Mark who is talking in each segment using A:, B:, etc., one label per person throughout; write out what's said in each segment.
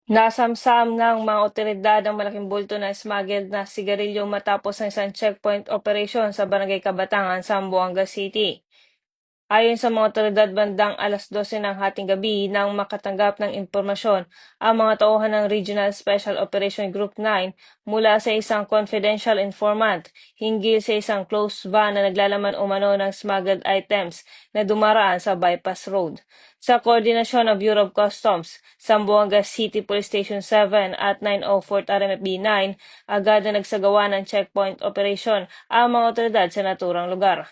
A: Nasamsam ng mga otoridad ang malaking bulto na smuggled na sigarilyo matapos ang isang checkpoint operation sa Barangay Kabatangan, Zamboanga City. Ayon sa mga otoridad, bandang 12:00 ng hating gabi nang makatanggap ng impormasyon ang mga tauhan ng Regional Special Operation Group 9 mula sa isang confidential informant hinggil sa isang closed van na naglalaman umano ng smuggled items na dumaraan sa bypass road. Sa koordinasyon ng Bureau of Customs, Zamboanga City Police Station 7 at 904th RMFB 9, agad na nagsagawa ng checkpoint operation ang mga otoridad sa naturang lugar.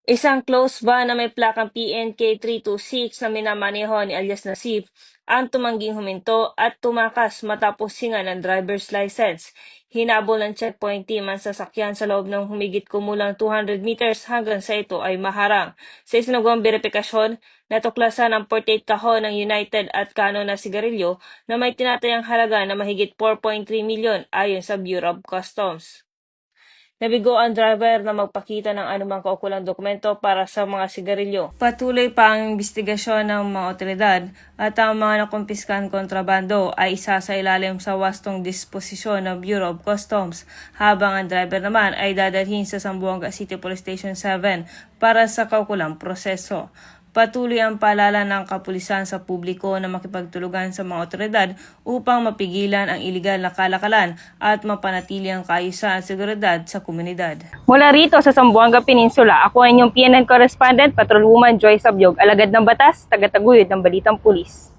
A: Isang close van na may plakang PNK 326 na minamaneho ni alias Nasif ang tumangging huminto at tumakas matapos hinga ng driver's license. Hinabol ng checkpoint team ang sasakyan sa loob ng humigit kumulang 200 meters hanggang sa ito ay maharang. Sa isinagawang verifikasyon, natuklasan ang 48 kahon ng United at Canon na sigarilyo na may tinatayang halaga na mahigit 4.3 milyon ayon sa Bureau of Customs. Nabigo ang driver na magpakita ng anumang kaukulang dokumento para sa mga sigarilyo. Patuloy pa ang investigasyon ng mga otoridad at ang mga nakumpiskang kontrabando ay isa sa ilalim sa wastong disposisyon ng Bureau of Customs, habang ang driver naman ay dadalhin sa Zamboanga City Police Station 7 para sa kaukulang proseso. Patuloy ang paalala ng kapulisan sa publiko na makipagtulungan sa mga otoridad upang mapigilan ang iligal na kalakalan at mapanatili ang kaayusan at seguridad sa komunidad.
B: Mula rito sa Zamboanga Peninsula, ako ay inyong PNN correspondent, Patrolwoman Joy Sabyog, alagad ng batas, tagataguyod ng Balitang Pulis.